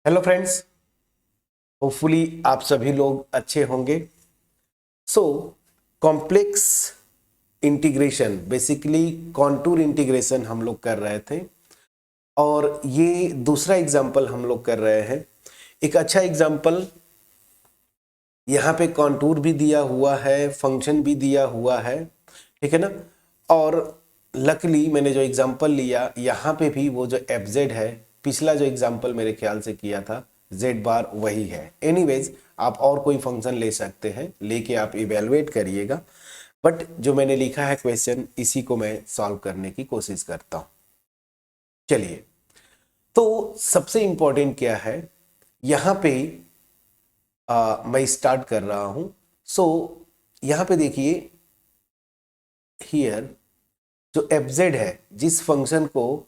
Hello friends, hopefully आप सभी लोग अच्छे होंगे। So complex integration, basically contour integration हम लोग कर रहे थे और ये दूसरा एग्जाम्पल हम लोग कर रहे हैं। एक अच्छा एग्जाम्पल, यहाँ पे कॉन्टूर भी दिया हुआ है, फंक्शन भी दिया हुआ है, ठीक है ना। और लकली मैंने जो एग्जाम्पल लिया यहाँ पे भी वो जो एफ जेड है, पिछला जो एग्जाम्पल मेरे ख्याल से किया था जेड बार वही है। एनीवेज आप और कोई फंक्शन ले सकते हैं, लेके आप इवेलुएट करिएगा, बट जो मैंने लिखा है क्वेश्चन इसी को मैं सॉल्व करने की कोशिश करता हूँ। चलिए, तो सबसे इंपॉर्टेंट क्या है यहाँ पे, मैं स्टार्ट कर रहा हूँ। सो यहाँ पे देखिए, हियर जो एफ जेड है, जिस फंक्शन को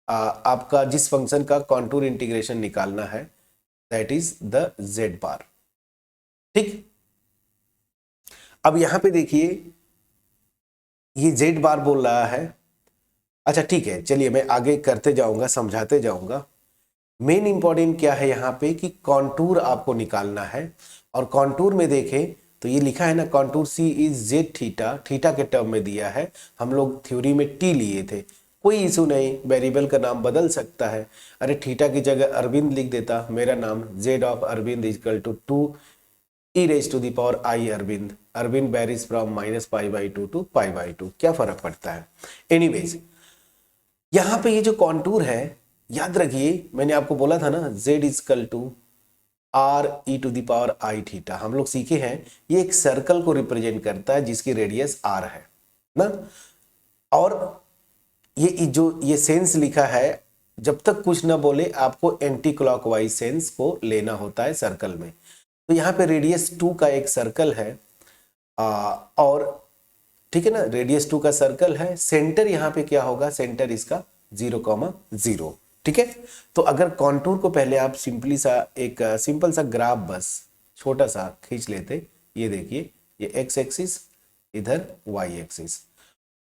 आपका जिस फंक्शन का कॉन्टूर इंटीग्रेशन निकालना है, दैट इज द जेड बार। ठीक, अब यहां पे देखिए ये जेड बार बोल रहा है। अच्छा ठीक है, चलिए मैं आगे करते जाऊंगा, समझाते जाऊंगा। मेन इंपॉर्टेंट क्या है यहाँ पे कि कॉन्टूर आपको निकालना है, और कॉन्टूर में देखें तो ये लिखा है ना, contour C is Z theta, theta के टर्म में दिया है। हम लोग थ्योरी में टी लिए थे, कोई इशू नहीं, वेरिएबल का नाम बदल सकता है। अरे थीटा की जगह अरविंद लिख देता, मेरा नाम Z of Arvind is equal to 2 e raise to the power i Arvind. Arvind varies from -π/2 to π/2, क्या फर्क पड़ता है। एनीवेज यहाँ पे ये जो कॉन्टूर है, याद रखिए मैंने आपको बोला था ना, z is equal to r e to the power i theta. हम लोग सीखे हैं ये एक सर्कल को रिप्रेजेंट करता है जिसकी रेडियस r है ना। और ये सेंस लिखा है, जब तक कुछ ना बोले आपको एंटी क्लॉकवाइज सेंस को लेना होता है सर्कल में। तो यहाँ पे रेडियस 2 का एक सर्कल है, और ठीक है ना, रेडियस 2 का सर्कल है। सेंटर यहाँ पे क्या होगा, सेंटर इसका 0,0, ठीक है। तो अगर कॉन्टूर को पहले आप सिंपली सा एक सिंपल सा ग्राफ बस छोटा सा खींच लेते, ये देखिए, ये एक्स एक्सिस, इधर वाई एक्सिस,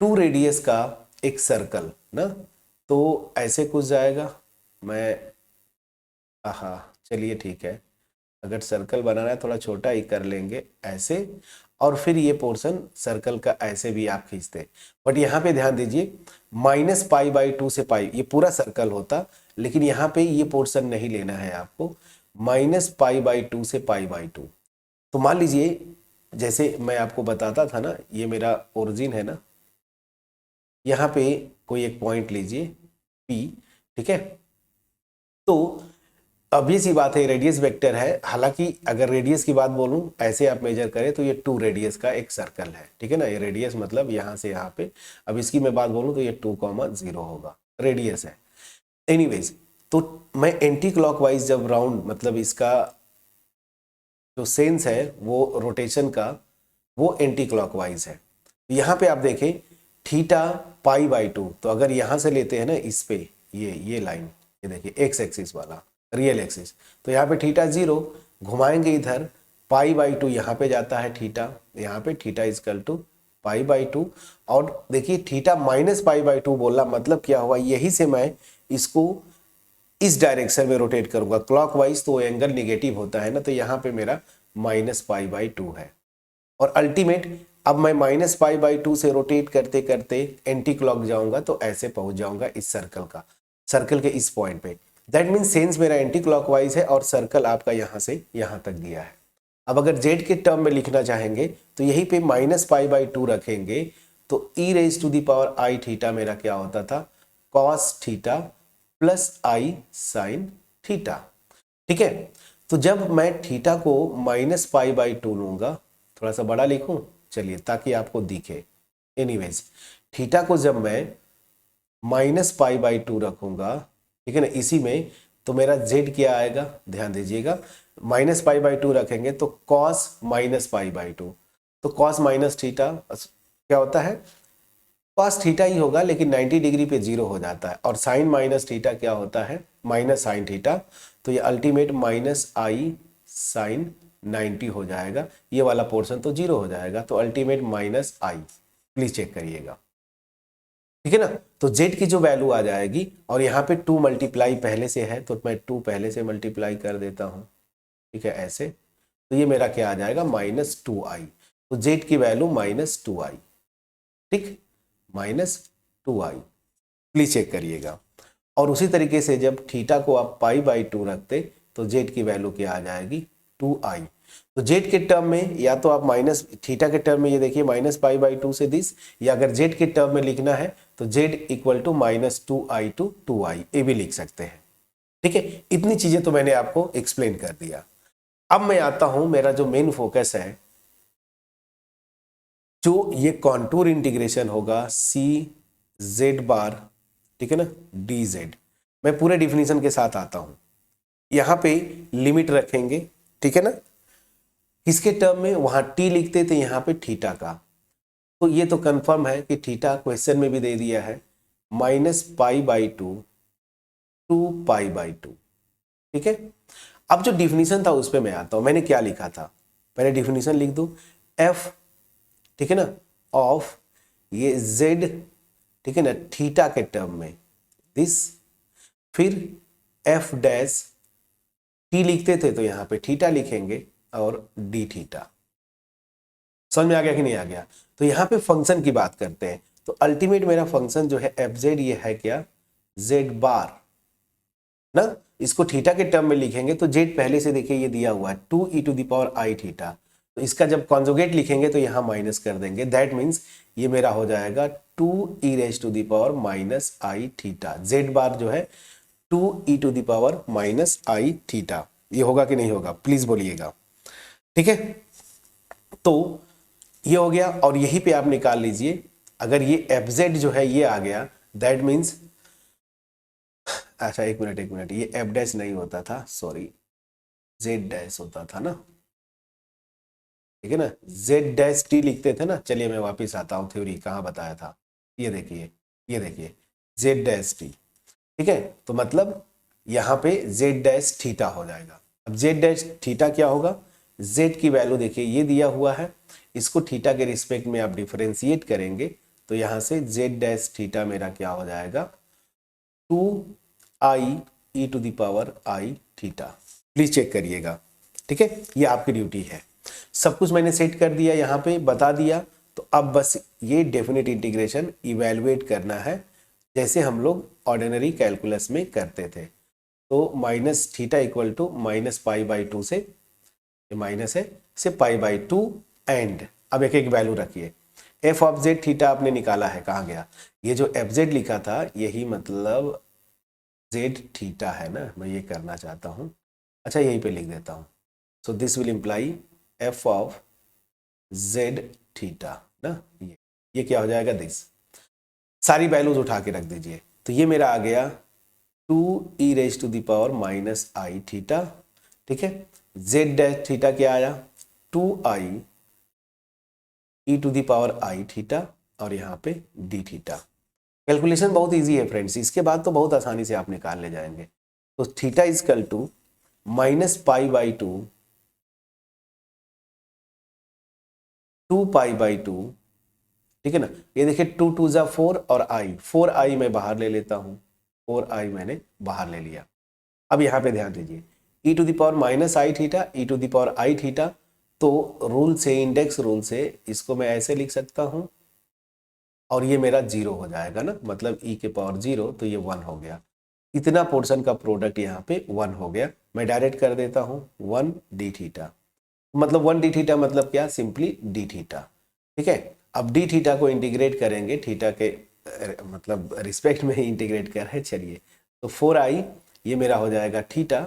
2 रेडियस का एक सर्कल ना, तो ऐसे कुछ जाएगा। मैं चलिए ठीक है, अगर सर्कल बनाना है थोड़ा छोटा ही कर लेंगे ऐसे, और फिर ये पोर्शन सर्कल का ऐसे भी आप खींचते। बट यहाँ पे ध्यान दीजिए, -π/2 से पाई ये पूरा सर्कल होता, लेकिन यहाँ पे ये पोर्शन नहीं लेना है आपको, -π/2 से π/2। तो मान लीजिए जैसे मैं आपको बताता था ना, ये मेरा ओरिजिन है ना, यहाँ पे कोई एक पॉइंट लीजिए P, ठीक है। तो अब ये सी बात है, रेडियस वेक्टर है, हालांकि अगर रेडियस की बात बोलूं ऐसे आप मेजर करें तो ये 2 रेडियस का एक सर्कल है, ठीक है ना। ये रेडियस मतलब यहाँ से यहाँ पे, अब इसकी मैं बात बोलूं तो ये 2,0 होगा, रेडियस है। एनीवेज, तो मैं एंटी क्लॉकवाइज जब राउंड, मतलब इसका जो सेंस है वो रोटेशन का, वो एंटी क्लॉकवाइज है। यहाँ पे आप देखें थीटा π/2, तो अगर यहाँ से लेते हैं ना इस पे, ये लाइन, ये देखिए एक्स एक्सिस वाला रियल एक्सिस, तो यहाँ पे थीटा 0, घुमाएंगे इधर π/2, यहाँ पे जाता है थीटा, यहाँ पे थीटा इजकल टू π/2। और देखिए थीटा -π/2 बोला, मतलब क्या हुआ, यही से मैं इसको इस डायरेक्शन में रोटेट करूंगा क्लॉकवाइज, तो एंगल निगेटिव होता है ना, तो यहाँ पे मेरा -π/2 है। और अल्टीमेट, अब मैं -π/2 से रोटेट करते करते एंटी क्लॉक जाऊंगा तो ऐसे पहुंच जाऊंगा इस सर्कल के इस पॉइंट पे। दैट मीन सेंस मेरा एंटी क्लॉकवाइज है और सर्कल आपका यहाँ से यहाँ तक दिया है। अब अगर जेड के टर्म में लिखना चाहेंगे तो यहीं पे -π/2 रखेंगे, तो e raise to the power i theta मेरा क्या होता था, cos theta plus i sine theta, ठीक है। तो जब मैं थीटा को -π/2 लूंगा, थोड़ा सा बड़ा लिखूं, चलिए ताकि आपको दिखे। एनीवेज, थीटा को जब मैं -π/2 रखूंगा, ठीक है ना, इसी में, तो मेरा z क्या आएगा, ध्यान दीजिएगा, -π/2 रखेंगे तो cos -π/2, तो cos माइनस थीटा क्या होता है, cos थीटा ही होगा, लेकिन 90 डिग्री पे 0 हो जाता है। और साइन माइनस थीटा क्या होता है, माइनस साइन थीटा, तो ये अल्टीमेट -i साइन 90 हो जाएगा, ये वाला पोर्शन तो 0 हो जाएगा, तो अल्टीमेट -i, प्लीज चेक करिएगा, ठीक है ना। तो z की जो वैल्यू आ जाएगी, और यहाँ पे 2 मल्टीप्लाई पहले से है तो मैं 2 पहले से मल्टीप्लाई कर देता हूँ, ठीक है, ऐसे। तो ये मेरा क्या आ जाएगा, -2i। तो z की वैल्यू -2i, ठीक, -2i, प्लीज चेक करिएगा। और उसी तरीके से जब थीटा को आप π/2 रखते तो z की वैल्यू क्या आ जाएगी, 2i। तो z के टर्म में या तो आप माइनस थीटा के टर्म में ये देखिए -π/2 से दिस, या अगर z के टर्म में लिखना है तो z equal to -2i to 2i, ये भी लिख सकते हैं, ठीक है। इतनी चीजें तो मैंने आपको एक्सप्लेन कर दिया। अब मैं आता हूं, मेरा जो मेन फोकस है, जो ये कॉन्टूर इंटीग्रेशन होगा सी जेड बार, ठीक है ना, डी जेड। मैं पूरे डिफिनीशन के साथ आता हूं। यहां पे लिमिट रखेंगे, ठीक है ना, किसके टर्म में, वहां टी लिखते थे, यहां पे थीटा का। तो ये तो कंफर्म है कि थीटा क्वेश्चन में भी दे दिया है -π/2 to π/2, ठीक है। अब जो डिफिनीशन था उस पर मैं आता हूं। मैंने क्या लिखा था, पहले डिफिनीशन लिख दूं, एफ, ठीक है ना, ऑफ ये जेड, ठीक है ना, थीटा के टर्म में दिस, फिर एफ डैश, टी लिखते थे तो यहां पे थीटा लिखेंगे, और डी थीटा। समझ में आ गया कि नहीं आ गया। तो यहां पे फंक्शन की बात करते हैं। तो अल्टीमेट मेरा फंक्शन जो है एफ जेड, ये है क्या, जेड बार ना। इसको थीटा के टर्म में लिखेंगे तो जेड पहले से देखिए ये दिया हुआ है 2e⁻i थीटा। तो इसका जब कॉन्जुगेट लिखेंगे तो यहां माइनस कर देंगे, दैट मीन्स ये मेरा हो जाएगा 2e⁻i थीटा। जेड बार जो है 2e⁻i थीटा। ये होगा कि नहीं होगा, प्लीज बोलिएगा, ठीक है। तो ये हो गया, और यहीं पे आप निकाल लीजिए, अगर ये एफ जो है ये आ गया, दैट मीन्स, अच्छा एक मिनट, ये एफ डैश नहीं होता था, सॉरी, जेड डैश होता था ना, ठीक है ना, जेड डैश टी लिखते थे ना। चलिए मैं वापस आता हूँ, थ्योरी कहाँ बताया था, ये देखिए जेड डैश टी, ठीक है। तो मतलब यहाँ पे जेड डैश थीटा हो जाएगा। अब जेड डैश थीटा क्या होगा, जेड की वैल्यू देखिए ये दिया हुआ है, इसको थीटा के रिस्पेक्ट में आप डिफरेंशिएट करेंगे तो यहाँ से जेड डैश थीटा मेरा क्या हो जाएगा, 2i⁻i थीटा। प्लीज चेक करिएगा, ठीक है। ये आपकी ड्यूटी है। सब कुछ मैंने सेट कर दिया, यहाँ पे बता दिया। तो अब बस ये डेफिनेट इंटीग्रेशन इवेलुएट करना है, जैसे हम लोग ऑर्डिनरी कैलकुलस में करते थे। तो माइनस थीटा इक्वल टू -π/2 से, माइनस है, से π/2 एंड, अब एक एक वैल्यू रखिए। एफ ऑफ जेड थीटा आपने निकाला है, कहाँ गया, ये जो एफ जेड लिखा था यही मतलब जेड थीटा है ना, मैं ये करना चाहता हूँ। अच्छा यहीं पे लिख देता हूँ। So this will imply F of Z theta ना, ये क्या हो जाएगा, दिस सारी वैल्यूज उठा के रख दीजिए। तो ये मेरा आ गया 2e⁻i थीटा, ठीक है। जेड डैश थीटा क्या आया, 2i⁻i थीटा, और यहाँ पे डी थीटा। कैलकुलेशन बहुत इजी है फ्रेंड्स, इसके बाद तो बहुत आसानी से आप निकाल ले जाएंगे। तो थीटा इजकल टू -π/2 2π/2, ठीक है ना। ये देखिए 2 2 जा 4 और i, 4i मैं बाहर ले लेता हूं, 4i मैंने बाहर ले लिया। अब यहां पे ध्यान दीजिए, e⁻i थीटा, e⁻i थीटा, तो रूल से, इंडेक्स रूल से इसको मैं ऐसे लिख सकता हूं, और ये मेरा 0 हो जाएगा ना, मतलब e⁻0, तो ये 1 हो गया। इतना पोर्शन का प्रोडक्ट यहाँ पे 1 हो गया। मैं डायरेक्ट कर देता हूँ 1 डी थीटा, मतलब 1 डी थीटा मतलब क्या, सिंपली डी थीटा, ठीक है। अब डी थीटा को इंटीग्रेट करेंगे, थीटा के मतलब रिस्पेक्ट में ही इंटीग्रेट कर है। चलिए, तो 4i ये मेरा हो जाएगा थीटा,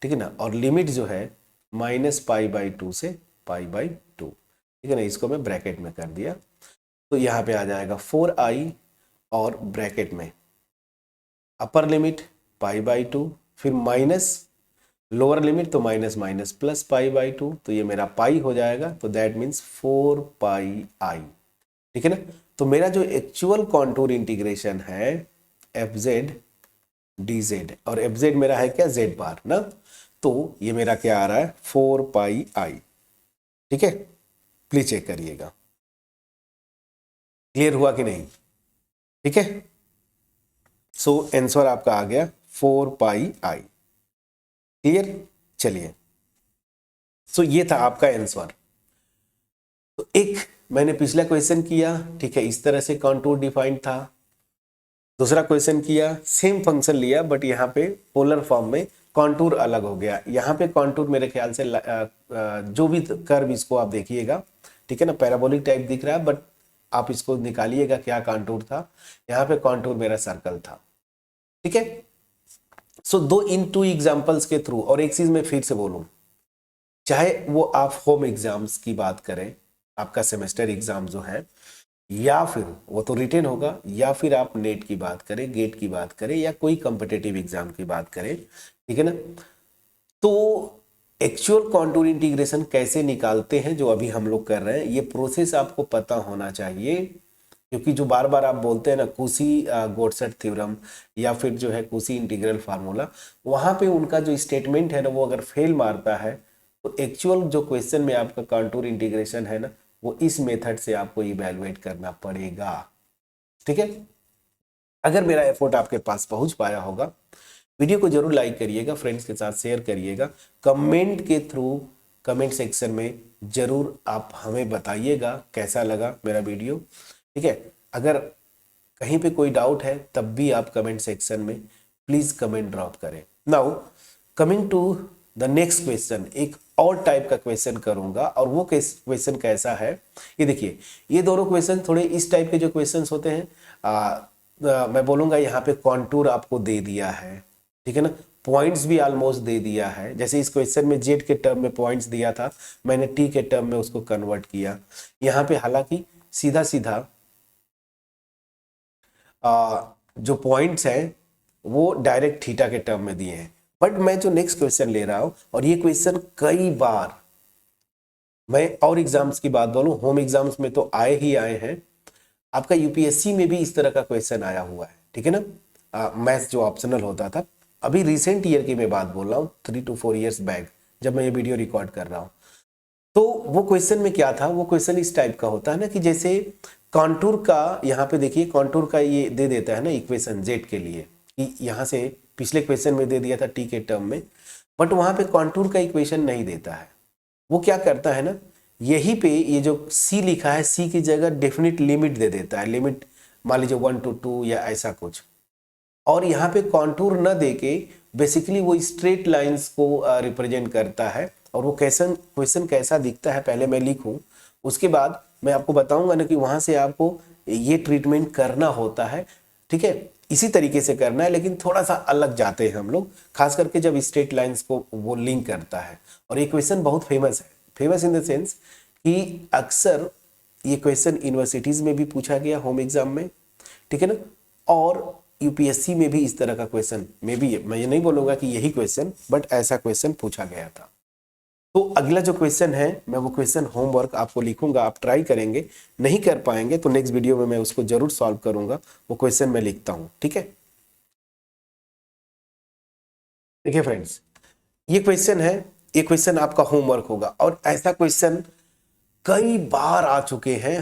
ठीक है ना, और लिमिट जो है -π/2 से π/2, ठीक है ना। इसको मैं ब्रैकेट में कर दिया, तो यहाँ पे आ जाएगा 4i, और ब्रैकेट में अपर लिमिट π/2, फिर माइनस लोअर लिमिट, तो माइनस माइनस प्लस π/2, तो ये मेरा पाई हो जाएगा। तो दैट मीन्स 4πi, ठीक है ना। तो मेरा जो एक्चुअल कॉन्टूर इंटीग्रेशन है एफ जेड डी जेड, और एफ जेड मेरा है क्या, जेड बार ना, तो ये मेरा क्या आ रहा है, 4πi, ठीक है। प्लीज चेक करिएगा, क्लियर हुआ कि नहीं, ठीक है। सो आंसर आपका आ गया 4 पाई आई। क्लियर? चलिए, सो ये था आपका आंसर। तो एक मैंने पिछला क्वेश्चन किया, ठीक है, इस तरह से कॉन्टूर डिफाइंड था। दूसरा क्वेश्चन किया, सेम फंक्शन लिया बट यहाँ पे पोलर फॉर्म में कॉन्टूर अलग हो गया। यहाँ पे कॉन्टूर मेरे ख्याल से जो भी कर्व इसको आप देखिएगा, ठीक है ना, पैराबोलिक टाइप दिख रहा है, बट आप इसको निकालिएगा क्या कॉन्टूर था। यहाँ पे कॉन्टूर मेरा सर्कल था, ठीक है। सो इन टू एग्जाम्पल्स के थ्रू, और एक चीज मैं फिर से बोलूं, चाहे वो आप होम एग्जाम्स की बात करें, आपका सेमेस्टर एग्जाम जो है, या फिर वो तो रिटेन होगा, या फिर आप नेट की बात करें, गेट की बात करें, या कोई कॉम्पिटिटिव एग्जाम की बात करें, ठीक है ना, तो एक्चुअल कॉन्टूर इंटीग्रेशन कैसे निकालते हैं जो अभी हम लोग कर रहे हैं, ये प्रोसेस आपको पता होना चाहिए। क्योंकि जो बार बार आप बोलते हैं ना कुसी गोडसेट थ्योरम या फिर जो है कुसी इंटीग्रल फार्मूला, वहां पे उनका जो स्टेटमेंट है ना वो अगर फेल मारता है तो एक्चुअल जो क्वेश्चन में आपका कॉन्टूर इंटीग्रेशन है ना वो इस मेथड से आपको इवैल्यूएट करना पड़ेगा, ठीक है। अगर मेरा एफर्ट आपके पास पहुंच पाया होगा, वीडियो को जरूर लाइक करिएगा, फ्रेंड्स के साथ शेयर करिएगा, कमेंट के थ्रू कमेंट सेक्शन में जरूर आप हमें बताइएगा कैसा लगा मेरा वीडियो, ठीक है। अगर कहीं पे कोई डाउट है तब भी आप कमेंट सेक्शन में प्लीज कमेंट ड्रॉप करें। Now coming to the next question, एक और टाइप का क्वेश्चन करूंगा, और वो क्वेश्चन कैसा है ये देखिए। ये दोनों क्वेश्चन थोड़े इस टाइप के जो क्वेश्चंस होते हैं, मैं बोलूंगा यहाँ पे कॉन्टूर आपको दे दिया है, ठीक है ना, पॉइंट्स भी ऑलमोस्ट दे दिया है। जैसे इस क्वेश्चन में जेड के टर्म में पॉइंट्स दिया था, मैंने टी के टर्म में उसको कन्वर्ट किया। यहाँ पे हालांकि सीधा सीधा जो पॉइंट्स हैं वो डायरेक्ट थीटा के टर्म में दिए हैं, बट मैं जो नेक्स्ट क्वेश्चन ले रहा हूं, और ये क्वेश्चन कई बार, मैं और एग्जाम्स की बात बोलूं, होम एग्जाम्स में तो आए ही आए हैं, आपका यूपीएससी में भी इस तरह का क्वेश्चन आया हुआ है, ठीक है ना, मैथ्स जो ऑप्शनल होता था। अभी रिसेंट ईयर की मैं बात बोल रहा हूँ, 3 to 4 years बैक, जब मैं ये वीडियो रिकॉर्ड कर रहा हूँ। तो वो क्वेश्चन में क्या था, वो क्वेश्चन इस टाइप का होता है ना कि जैसे कॉन्टूर का, यहाँ पे देखिए कॉन्टूर का ये दे देता है ना इक्वेशन जेड के लिए, कि यहाँ से पिछले क्वेश्चन में दे दिया था टी के टर्म में, बट वहाँ पे कॉन्टूर का इक्वेशन नहीं देता है। वो क्या करता है ना, यहीं पे ये जो सी लिखा है, सी की जगह डेफिनिट लिमिट दे देता है, लिमिट मान लीजिए 1 to 2 या ऐसा कुछ, और यहाँ पे कॉन्टूर न देके बेसिकली वो स्ट्रेट लाइंस को रिप्रेजेंट करता है। और वो क्वेश्चन कैसा दिखता है पहले मैं लिखूं, उसके बाद मैं आपको बताऊंगा ना कि वहां से आपको ये ट्रीटमेंट करना होता है, ठीक है। इसी तरीके से करना है लेकिन थोड़ा सा अलग जाते हैं हम लोग, खास करके जब स्ट्रेट लाइंस को वो लिंक करता है। और ये क्वेश्चन बहुत फेमस है, फेमस इन द सेंस कि अक्सर ये क्वेश्चन यूनिवर्सिटीज में भी पूछा गया होम एग्जाम में, ठीक है ना, और यूपीएससी में भी इस तरह का क्वेश्चन में भी, मैं ये नहीं बोलूंगा कि यही क्वेश्चन, बट ऐसा क्वेश्चन पूछा गया था। तो अगला जो क्वेश्चन है, मैं वो क्वेश्चन होमवर्क आपको लिखूंगा, आप ट्राई करेंगे, नहीं कर पाएंगे तो नेक्स्ट वीडियो में मैं उसको जरूर सॉल्व करूंगा। वो क्वेश्चन मैं लिखता हूं, ठीक है। देखिए फ्रेंड्स, ये क्वेश्चन है, ये क्वेश्चन आपका होमवर्क होगा, और ऐसा क्वेश्चन कई बार आ चुके हैं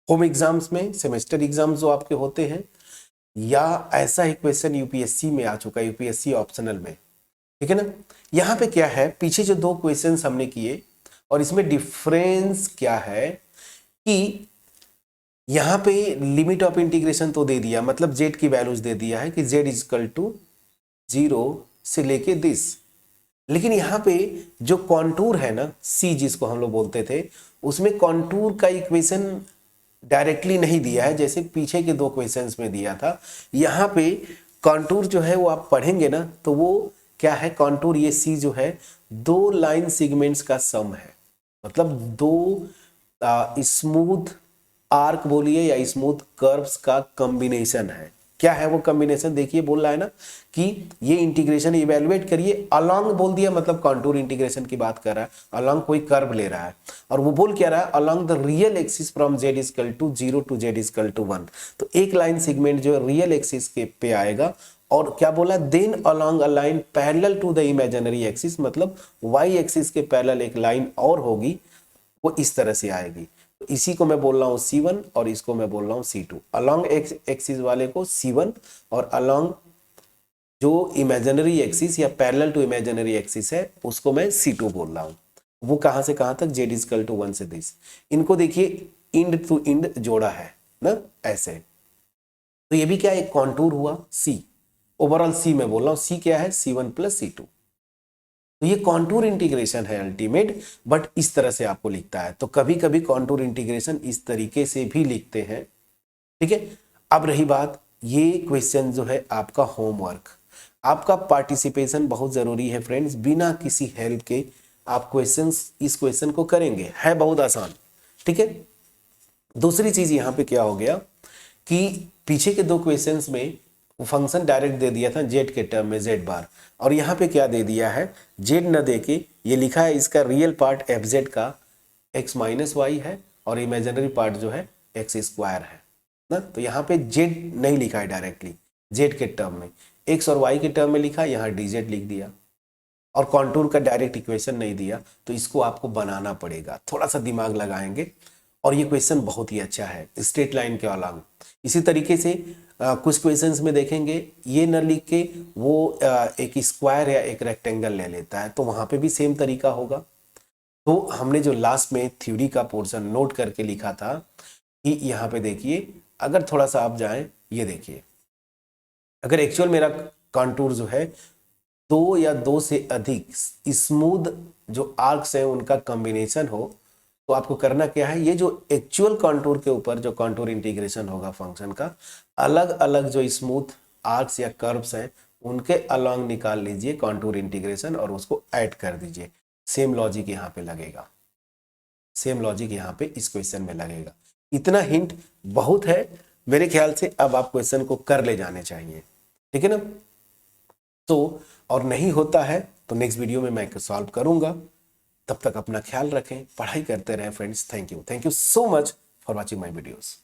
होम एग्जाम्स में, सेमेस्टर एग्जाम्स जो आपके होते हैं, या ऐसा ही क्वेश्चन यूपीएससी में आ चुका है, यूपीएससी ऑप्शनल में, ठीक है ना। यहाँ पे क्या है, पीछे जो 2 क्वेश्चंस हमने किए, और इसमें डिफरेंस क्या है कि यहाँ पे लिमिट ऑफ इंटीग्रेशन तो दे दिया, मतलब जेड की वैल्यूज दे दिया है कि जेड इज इक्वल टू 0 से लेके दिस, लेकिन यहाँ पे जो कॉन्टूर है ना, सी जिसको हम लोग बोलते थे, उसमें कॉन्टूर का इक्वेशन डायरेक्टली नहीं दिया है जैसे पीछे के 2 क्वेश्चंस में दिया था। यहाँ पे कॉन्टूर जो है वो आप पढ़ेंगे ना तो वो क्या है, कॉन्टूर ये सी जो है 2 लाइन सेगमेंट्स का सम है, मतलब 2 स्मूथ आर्क बोलिए या स्मूथ कर्व्स का कॉम्बिनेशन है। क्या है वो कॉम्बिनेशन, देखिए बोल रहा है ना कि ये इंटीग्रेशन इवेलुएट करिए, अलोंग बोल दिया मतलब कॉन्टूर इंटीग्रेशन की बात कर रहा है, अलोंग कोई कर्व ले रहा है, और वो बोल क्या रहा है, along the real axis from z equal to 0 to z equal to 1। तो एक लाइन सेगमेंट जो रियल एक्सिस के पे आएगा, और क्या बोला, then along a line parallel to the imaginary axis, मतलब y एक्सिस के पैरेलल एक लाइन और होगी, वो इस तरह से आएगी। तो इसी को मैं बोल रहा हूँ C1 और इसको मैं बोल रहा हूँ C2। अलोंग एक्स एक्सिस वाले को C1 और अलोंग जो इमेजिनरी एक्सिस या पैरेलल टू इमेजिनरी एक्सिस है उसको मैं C2 बोल रहा हूँ। वो कहाँ से कहाँ तक, Z इक्वल टू 1 से दिस। इनको देखिए इंड टू इंड जोड़ा है ना, ऐसे। तो ये भी क्या एक कॉन्टूर हुआ C। ओवरऑल C मैं बोल रहा हूँ, C क्या है, C1 प्लस C2। तो ये कॉन्टूर इंटीग्रेशन है अल्टीमेट, बट इस तरह से आपको लिखता है। तो कभी कभी कॉन्टूर इंटीग्रेशन इस तरीके से भी लिखते हैं, ठीक है। अब रही बात, ये क्वेश्चन जो है आपका होमवर्क, आपका पार्टिसिपेशन बहुत जरूरी है फ्रेंड्स। बिना किसी हेल्प के आप इस क्वेश्चन को करेंगे, है बहुत आसान, ठीक है। दूसरी चीज यहाँ पे क्या हो गया कि पीछे के दो क्वेश्चंस में फंक्शन डायरेक्ट दे दिया था जेड के टर्म में जेड बार, और यहाँ पे क्या दे दिया है, जेड न दे के ये लिखा है इसका रियल पार्ट एफ जेड का एक्स माइनस वाई है और इमेजिनरी पार्ट जो है एक्स स्क्वायर है ना। तो यहाँ पे जेड नहीं लिखा है डायरेक्टली जेड के टर्म में, एक्स और वाई के टर्म में लिखा, यहाँ डी जेड लिख दिया, और कॉन्टूर का डायरेक्ट इक्वेशन नहीं दिया। तो इसको आपको बनाना पड़ेगा, थोड़ा सा दिमाग लगाएंगे। और ये क्वेश्चन बहुत ही अच्छा है स्ट्रेट लाइन के अलॉन्ग। इसी तरीके से कुछ क्वेश्चंस में देखेंगे ये न लिख के वो एक स्क्वायर या एक रेक्टेंगल ले लेता है, तो वहां पे भी सेम तरीका होगा। तो हमने जो लास्ट में थ्योरी का पोर्शन नोट करके लिखा था कि यहाँ पे देखिए, अगर थोड़ा सा आप जाएं, ये देखिए, अगर एक्चुअल मेरा कॉन्टूर जो है दो या दो से अधिक स्मूथ जो आर्क्स हैं उनका कॉम्बिनेशन हो, तो आपको करना क्या है, ये जो एक्चुअल कॉन्टूर के ऊपर जो कॉन्टूर इंटीग्रेशन होगा फंक्शन का, अलग अलग जो स्मूथ आर्क्स या कर्व्स हैं उनके अलोंग निकाल लीजिए कॉन्टूर इंटीग्रेशन और उसको ऐड कर दीजिए। सेम लॉजिक यहाँ पे लगेगा, सेम लॉजिक यहाँ पे इस क्वेश्चन में लगेगा। इतना हिंट बहुत है मेरे ख्याल से, अब आप क्वेश्चन को कर ले जाने चाहिए, ठीक है ना। तो और नहीं होता है तो नेक्स्ट वीडियो में मैं सॉल्व करूंगा। तब तक अपना ख्याल रखें, पढ़ाई करते रहें friends. Thank you so much for watching my videos.